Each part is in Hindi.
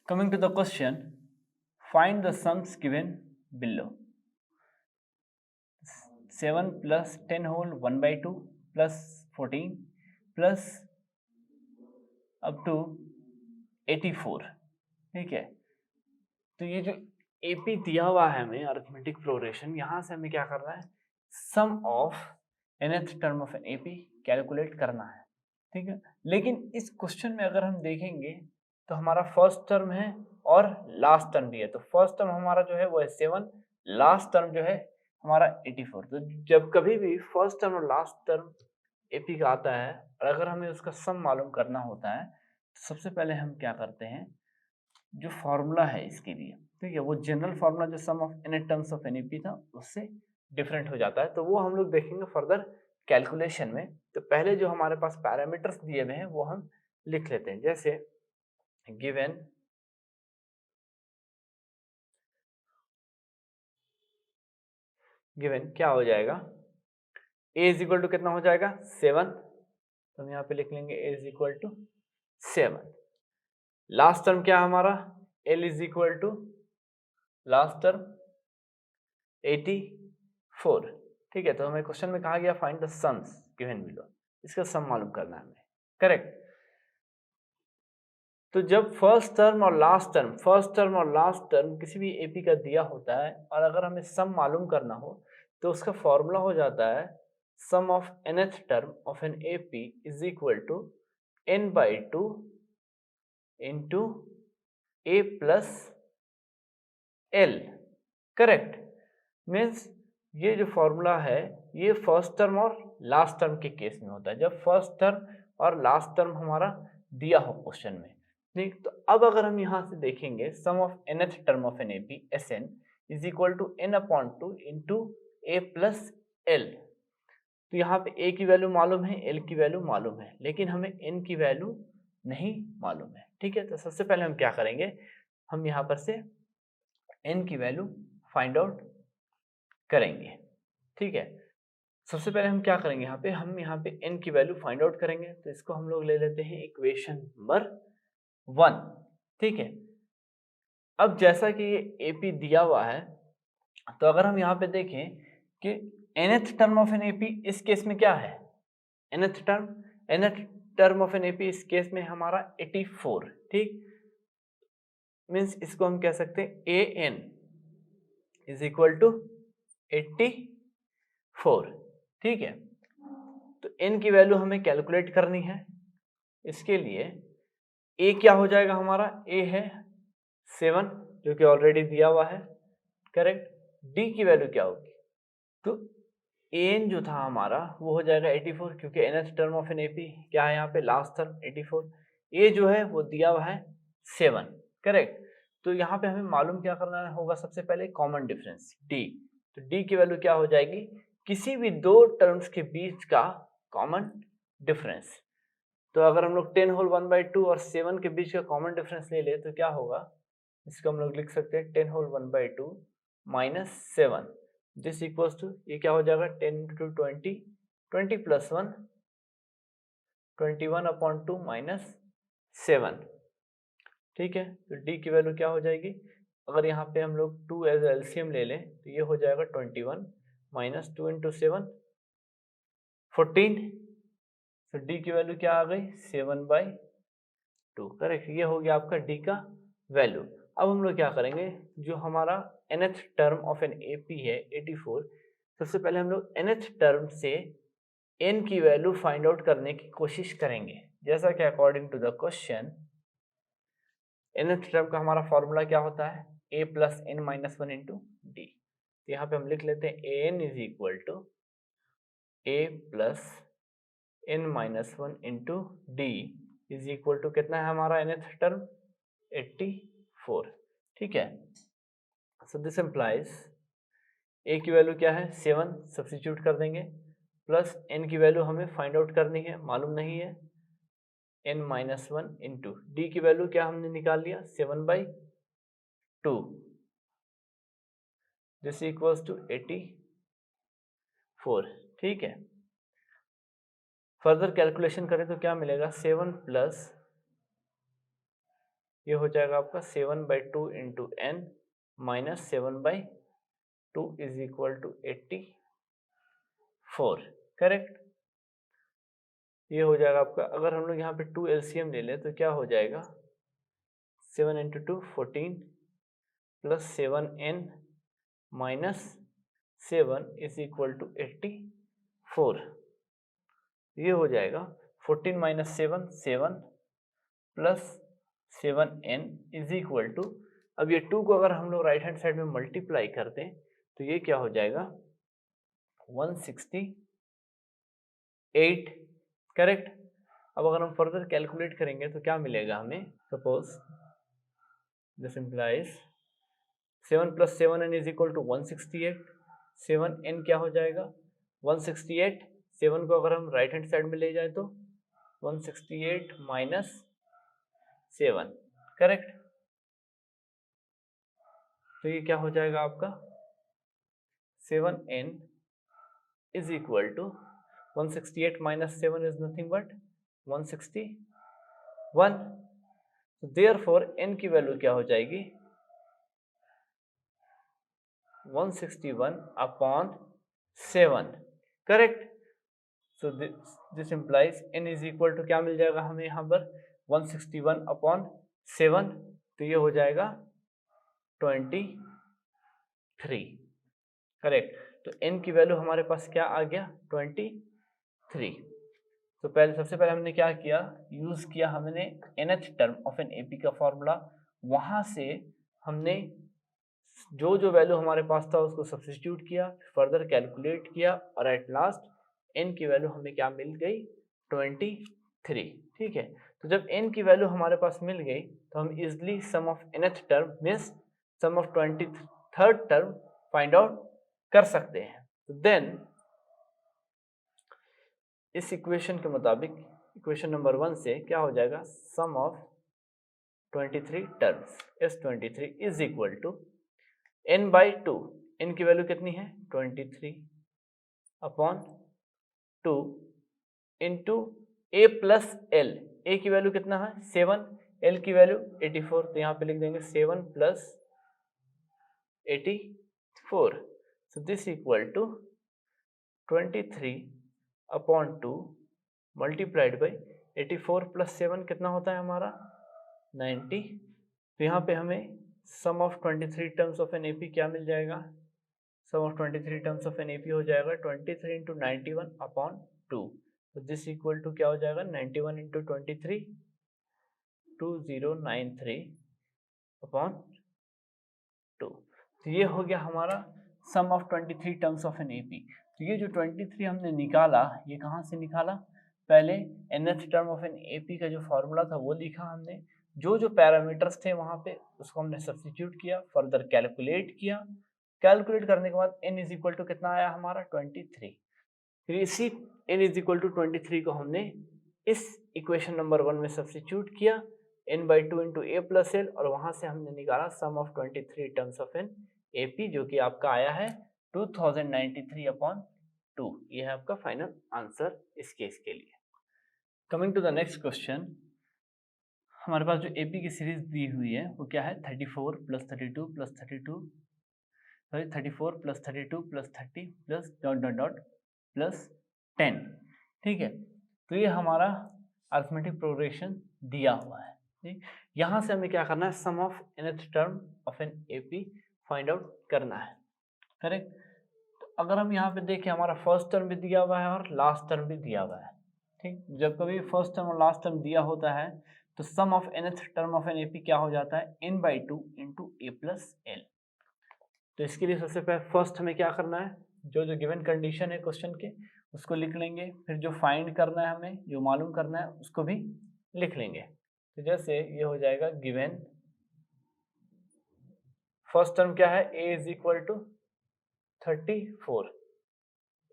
Coming to the question, find the sums given below. 7 plus 10 whole 1 by 2 plus 14 plus up to 84. ठीक है, तो ये जो AP दिया हुआ है हमें अरिथमेटिक प्रोग्रेशन, यहाँ से हमें क्या करना है, sum of nth term of an AP calculate करना है. ठीक है, लेकिन इस क्वेश्चन में अगर हम देखेंगे तो हमारा फर्स्ट टर्म है और लास्ट टर्म भी है. तो फर्स्ट टर्म हमारा जो है वो है 7, लास्ट टर्म जो है हमारा 84. तो जब कभी भी फर्स्ट टर्म और लास्ट टर्म AP का आता है और अगर हमें उसका सम मालूम करना होता है तो सबसे पहले हम क्या करते हैं, जो फॉर्मूला है इसके लिए, ठीक है, वो जनरल फॉर्मूला जो sum of n terms of NAP था उससे डिफरेंट हो जाता है. तो वो हम लोग देखेंगे फर्दर कैलकुलेशन में. तो पहले जो हमारे पास पैरामीटर्स दिए हुए हैं वो हम लिख लेते हैं. जैसे गिवन क्या हो जाएगा, a इज इक्वल टू कितना हो जाएगा 7. तो हम यहाँ पे लिख लेंगे a is equal to 7. Last term क्या हमारा l is equal to last term 84. ठीक है, तो हमें क्वेश्चन में कहा गया find the sums given below, इसका सम मालूम करना है हमें. करेक्ट. तो जब फर्स्ट टर्म और लास्ट टर्म किसी भी एपी का दिया होता है और अगर हमें सम मालूम करना हो तो उसका फॉर्मूला हो जाता है sum of nth term of an AP is equal to n by 2 into A plus L. Correct. Means ये जो फॉर्मूला है ये फर्स्ट टर्म और लास्ट टर्म के केस में होता है, जब फर्स्ट टर्म और लास्ट टर्म हमारा दिया हो क्वेश्चन में. ठीक, तो अब अगर हम यहाँ से देखेंगे sum of nth term of an AP Sn is equal to n upon 2 into A plus L. तो यहाँ पे a की वैल्यू मालूम है, l की वैल्यू मालूम है, लेकिन हमें n की वैल्यू नहीं मालूम है. ठीक है, तो सबसे पहले हम क्या करेंगे, हम यहाँ पर से n की वैल्यू फाइंड आउट करेंगे. ठीक है, सबसे पहले हम क्या करेंगे, हम यहाँ पे n की वैल्यू फाइंड आउट करेंगे. तो इसको हम लोग ले लेते हैं इक्वेशन नंबर 1. ठीक है, अब जैसा कि ये AP दिया हुआ है तो अगर हम यहाँ पे देखें कि nth term of an AP इस केस में क्या है, nth term of an AP इस केस में हमारा 84. ठीक, मीन्स इसको हम कह सकते हैं an इज इक्वल टू 84. ठीक है, तो n की वैल्यू हमें कैलकुलेट करनी है. इसके लिए a क्या हो जाएगा हमारा, a है 7 जो कि ऑलरेडी दिया हुआ है. करेक्ट. d की वैल्यू क्या होगी, तो an जो था हमारा वो हो जाएगा 84 क्योंकि nth term of an AP क्या है यहाँ पे लास्ट टर्म 84. a जो है वो दिया हुआ है 7. करेक्ट. तो यहाँ पे हमें मालूम क्या करना होगा, सबसे पहले कॉमन डिफरेंस d. तो d की वैल्यू क्या हो जाएगी, किसी भी दो टर्म्स के बीच का कॉमन डिफरेंस. तो अगर हम लोग 10 होल 1 बाई 2 और 7 के बीच का कॉमन डिफरेंस ले ले तो क्या होगा, इसको हम लोग लिख सकते हैं 10 whole 1 by 2 minus 7. This equals to ये क्या हो जाएगा 10 इंटू 20, 20 प्लस 1 21 अपॉन 2 माइनस 7. ठीक है, तो d की वैल्यू क्या हो जाएगी, अगर यहाँ पे हम लोग 2 एज एलसीएम ले लें तो ये हो जाएगा 21 माइनस 2 इंटू 7 14. तो d की वैल्यू क्या आ गई 7 बाई 2. करेक्ट, ये हो गया आपका d का वैल्यू. अब हम लोग क्या करेंगे, जो हमारा nth term of an AP है 84, सबसे पहले हम लोग nth टर्म से n की वैल्यू फाइंड आउट करने की कोशिश करेंगे. जैसा कि according to the question nth term का हमारा फॉर्मूला क्या होता है, a plus n minus 1 into d. यहाँ पे हम लिख लेते हैं an is equal to a plus n minus 1 into d is equal to कितना है हमारा nth टर्म 84. ठीक है, सो दिस एम्प्लाइज a की वैल्यू क्या है 7 सब्स्टिट्यूट कर देंगे, प्लस n की वैल्यू हमें फाइंड आउट करनी है, मालूम नहीं है n माइनस 1 इंटू डी की वैल्यू क्या हमने निकाल लिया 7 बाई 2. This equals to 84. ठीक है, फर्दर कैलकुलेशन करें तो क्या मिलेगा 7 प्लस ये हो जाएगा आपका 7/2 into n minus 7/2 is equal to 84, correct. ये हो जाएगा आपका, अगर हम लोग यहाँ पे 2 एलसीएम ले लें तो क्या हो जाएगा, 7 into 2 14 plus 7n minus 7 is equal to 84। ये हो जाएगा 14 minus 7 7 plus 7n is equal to, अब ये 2 को अगर हम लोग राइट हैंड साइड में मल्टीप्लाई करते हैं तो ये क्या हो जाएगा 168, करेक्ट। अब अगर हम फर्दर कैलकुलेट करेंगे तो क्या मिलेगा हमें, suppose this implies 7 plus 7n is equal to 168, 7n क्या हो जाएगा 168, 7 को अगर हम राइट हैंड साइड में ले जाए तो 168 माइनस 7, करेक्ट। तो ये क्या हो जाएगा आपका 7n is equal to 168 minus 7 is nothing but 161। तो देयरफॉर n की वैल्यू क्या हो जाएगी 161 upon 7, correct. So this implies n is equal to क्या मिल जाएगा हमें यहाँ पर 161 अपॉन 7, तो ये हो जाएगा 23, करेक्ट। तो n की वैल्यू हमारे पास क्या आ गया 23। तो सबसे पहले हमने क्या किया, यूज किया हमने nth term of an AP का फॉर्मूला, वहां से हमने जो वैल्यू हमारे पास था उसको सब्स्टिट्यूट किया, फर्दर कैलकुलेट किया और एट लास्ट n की वैल्यू हमें क्या मिल गई 23, ठीक है। तो जब n की वैल्यू हमारे पास मिल गई तो हम easily sum of nth term means sum of 23rd term find out कर सकते हैं। तो देन इस इक्वेशन के मुताबिक इक्वेशन नंबर 1 से क्या हो जाएगा, sum of 23 terms S23 is equal to n/2, n की वैल्यू कितनी है 23 upon 2 into a plus l, a की वैल्यू कितना है 7, l की वैल्यू 84, तो यहाँ पे लिख देंगे 7 plus 84, so this equal to 23 upon 2 multiplied by 84 plus 7 कितना होता है हमारा 90। तो यहाँ पे हमें sum of 23 terms of an AP क्या मिल जाएगा, sum of 23 terms of an AP हो जाएगा 23 इंटू 91 अपॉन 2, तो दिस इक्वल टू क्या हो जाएगा 91 इंटू 23 2093 अपॉन 2। तो ये हो गया हमारा sum of 23 terms of an AP. तो ये जो 23 हमने निकाला, ये कहाँ से निकाला, पहले nth term of an AP का जो फॉर्मूला था वो लिखा हमने, जो पैरामीटर्स थे वहां पे उसको हमने सब्स्टिट्यूट किया, फर्दर कैलकुलेट किया, कैलकुलेट करने के बाद n इज इक्वल टू कितना आया हमारा 23। फिर इसी n इज इक्वल टू 23 को हमने इस इक्वेशन नंबर 1 में सब्स्टिट्यूट किया, n/2 into A plus L, और वहां से हमने निकाला sum of 23 terms of an AP, जो कि आपका आया है 2093 अपॉन 2। ये है आपका फाइनल आंसर इस केस के लिए। Coming to the next question, हमारे पास जो एपी की सीरीज दी हुई है वो क्या है 34 plus 32 plus 32 sorry 34 plus 32 plus 30 plus dot dot dot plus 10, ठीक है। तो ये हमारा अरिथमेटिक प्रोग्रेशन दिया हुआ है, ठीक। यहाँ से हमें क्या करना है, sum of nth term of an AP find out करना है, करेक्ट। तो अगर हम यहाँ पे देखें, हमारा फर्स्ट टर्म भी दिया हुआ है और लास्ट टर्म भी दिया हुआ है, ठीक। जब कभी फर्स्ट टर्म और लास्ट टर्म दिया होता है तो sum of nth term of an AP क्या हो जाता है n/2 into A plus L. तो इसके लिए सबसे पहले फर्स्ट हमें क्या करना है, जो गिवन कंडीशन है क्वेश्चन के उसको लिख लेंगे, फिर जो फाइंड करना है हमें, जो मालूम करना है उसको भी लिख लेंगे। तो जैसे ये हो जाएगा गिवन फर्स्ट टर्म क्या है a is equal to 34,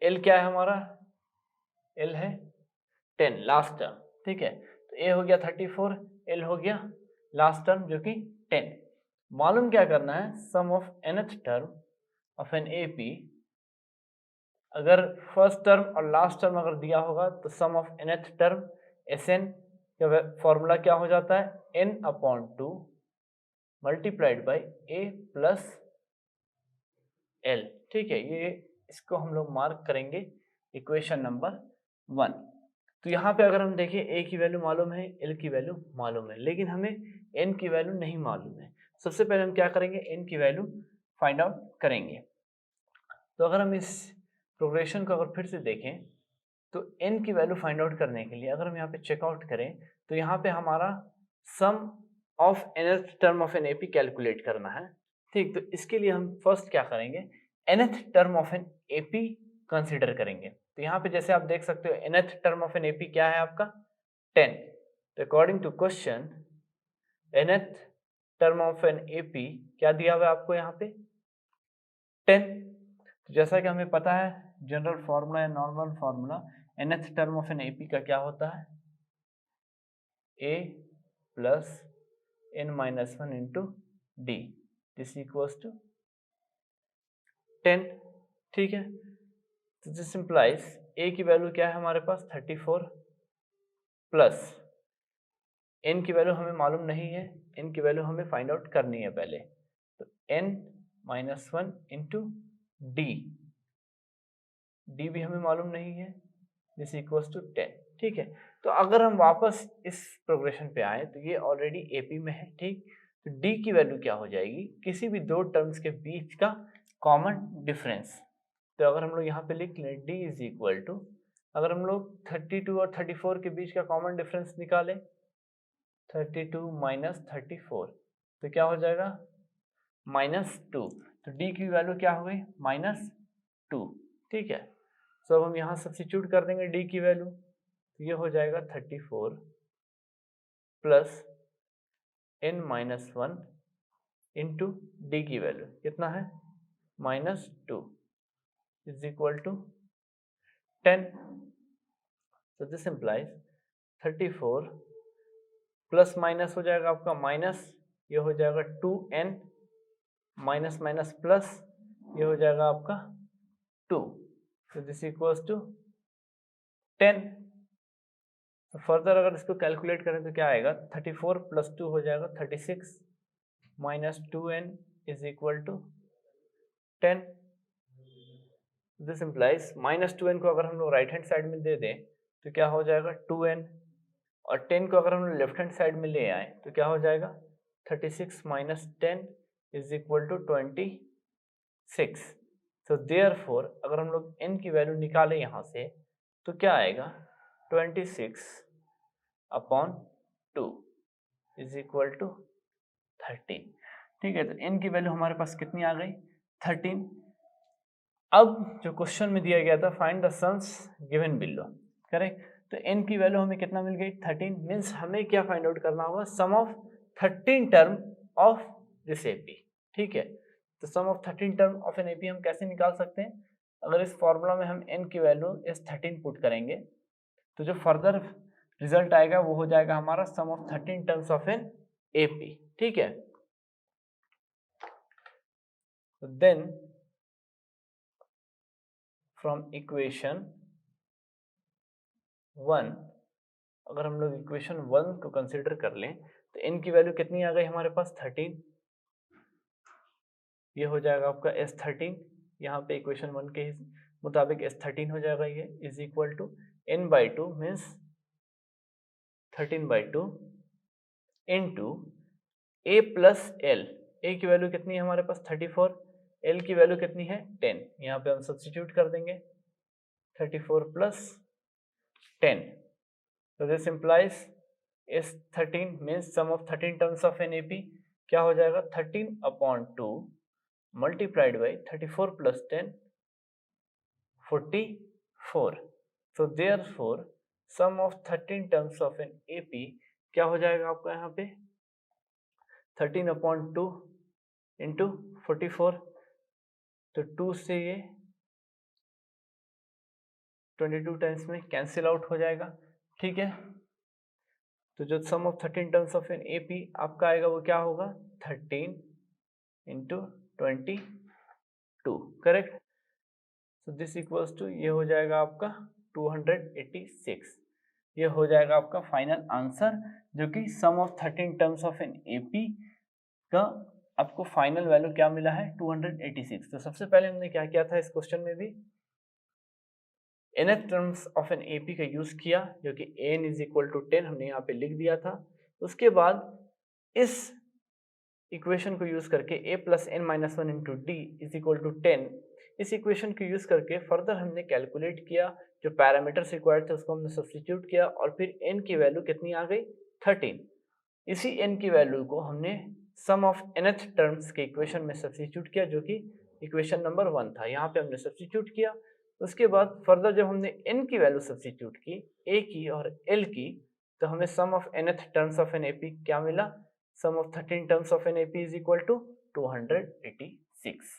l क्या है हमारा, l है 10 लास्ट टर्म, ठीक है। तो a हो गया 34, l हो गया लास्ट टर्म जो कि 10। मालूम क्या करना है, sum of nth term of an AP, अगर फर्स्ट टर्म और लास्ट टर्म अगर दिया होगा तो sum of nth term Sn formula क्या हो जाता है, n/2 multiplied by a plus l। ठीक है, ये इसको हम लोग मार्क करेंगे इक्वेशन नंबर 1। तो यहाँ पे अगर हम देखें a की वैल्यू मालूम है, l की वैल्यू मालूम है, लेकिन हमें n की वैल्यू नहीं मालूम है। सबसे पहले हम क्या करेंगे, n की वैल्यू फाइंड आउट करेंगे। तो अगर हम इस प्रोग्रेशन को अगर फिर से देखें तो n की वैल्यू फाइंड आउट करने के लिए अगर हम यहाँ पे चेकआउट करें तो यहाँ पे हमारा sum of nth term of an AP calculate करना है। ठीक, तो इसके लिए हम फर्स्ट क्या करेंगे, nth term of an AP consider करेंगे। तो यहाँ पे जैसे आप देख सकते हो nth term of an AP क्या है आपका 10। तो according to question nth term of an AP क्या दिया हुआ है आपको यहाँ पे 10। तो जैसा कि हमें पता है जनरल फार्मूला या normal formula nth term of an AP का क्या होता है, a plus n-1 into d, this equals to 10। ठीक है, तो दिस इंप्लाइज a की वैल्यू क्या है हमारे पास 34 प्लस n की वैल्यू हमें मालूम नहीं है, n की वैल्यू हमें फाइंड आउट करनी है पहले। तो n-1 इंटू डी, डी भी हमें मालूम नहीं है, दिस इक्वल्स टू 10। ठीक है, तो अगर हम वापस इस प्रोग्रेशन पे आए तो ये ऑलरेडी एपी में है। ठीक, तो डी की वैल्यू क्या हो जाएगी, किसी भी दो टर्म्स के बीच का कॉमन डिफरेंस। तो अगर हम लोग यहाँ पे लिख लें डी इज इक्वल टू, अगर हम लोग 32 और 34 के बीच का कॉमन डिफरेंस निकालें 32 माइनस 34 तो क्या हो जाएगा -2। तो डी की वैल्यू क्या हो गई -2। ठीक है, सो अब हम यहाँ सब्स्टिट्यूट कर देंगे डी की वैल्यू, तो ये हो जाएगा 34 प्लस n-1 इंटू डी की वैल्यू कितना है -2 is equal to 10। so this implies 34 plus minus हो जाएगा आपका माइनस, ये हो जाएगा 2n माइनस माइनस प्लस, ये हो जाएगा आपका 2, so this equals to 10। तो फर्दर अगर इसको कैलकुलेट करें तो क्या आएगा 34 प्लस 2 हो जाएगा 36 minus 2n is equal to 10। This implies -2n को अगर हम लोग राइट हैंड साइड में दे दें तो क्या हो जाएगा 2n, और 10 को अगर हम लोग लेफ्ट हैंड साइड में ले आए तो क्या हो जाएगा 36 माइनस 10 इज इक्वल टू 26। तो देयरफॉर अगर हम लोग n की वैल्यू निकालें यहाँ से तो क्या आएगा 26 अपॉन 2 इज इक्वल टू 13। ठीक है, तो n की वैल्यू हमारे पास कितनी आ गई 13। अब जो क्वेश्चन में दिया गया था find the sums given below, correct. तो n की वैल्यू हमें कितना मिल गई 13, मीन्स हमें क्या फाइंड आउट करना होगा sum of 13 term of this AP. ठीक है, तो sum of 13 term of an AP हम कैसे निकाल सकते हैं, अगर इस फॉर्मूला में हम n की वैल्यू इस 13 पुट करेंगे तो जो फर्दर रिजल्ट आएगा वो हो जाएगा हमारा sum of 13 terms of an AP. ठीक है, देन फ्रॉम इक्वेशन 1, अगर हम लोग इक्वेशन 1 को कंसीडर कर लें तो n की वैल्यू कितनी आ गई हमारे पास 13, ये हो जाएगा आपका S13, यहाँ पे इक्वेशन 1 के मुताबिक S13 हो जाएगा, ये is equal to n/2 means 13/2 into a plus l, a की वैल्यू कितनी है हमारे पास 34, l की वैल्यू कितनी है 10, यहाँ पे हम सब्स्टिट्यूट कर देंगे 34 plus 10। So this implies S13 means sum of 13 terms of an AP क्या हो जाएगा 13/2 multiplied by 34 plus 10 44। So therefore sum of 13 terms of an AP क्या हो जाएगा आपका यहाँ पे 13/2 इंटू 44, तो 2 से ये 22 टाइम्स में कैंसिल आउट हो जाएगा। ठीक है, तो जो sum of 13 terms of an AP आपका आएगा वो क्या होगा 13 into 22, correct. So this equals to ये हो जाएगा आपका 286। ये हो जाएगा आपका फाइनल आंसर, जो कि sum of 13 terms of an AP का आपको फाइनल वैल्यू क्या मिला है 286। तो सबसे पहले हमने क्या किया था इस क्वेश्चन में भी, nth terms of an AP का यूज किया, जो कि n इज इक्वल टू 10 हमने यहाँ पे लिख दिया था। उसके बाद इस इक्वेशन को यूज करके a plus n minus one into d is equal to 10, इस इक्वेशन को यूज करके फर्दर हमने कैलकुलेट किया, जो पैरामीटर्स रिक्वायर्ड थे उसको हमने सब्स्टिट्यूट किया, और फिर n की वैल्यू कितनी आ गई 13। इसी n की वैल्यू को हमने सम ऑफ nth टर्म्स के इक्वेशन में सब्स्टिट्यूट किया, जो कि इक्वेशन नंबर 1 था, यहाँ पे हमने सब्स्टिट्यूट किया। उसके बाद फर्दर जब हमने n की वैल्यू सब्स्टिट्यूट की, a की और l की, तो हमें sum of nth terms of an AP क्या मिला, sum of 13 terms of an AP is equal to 286।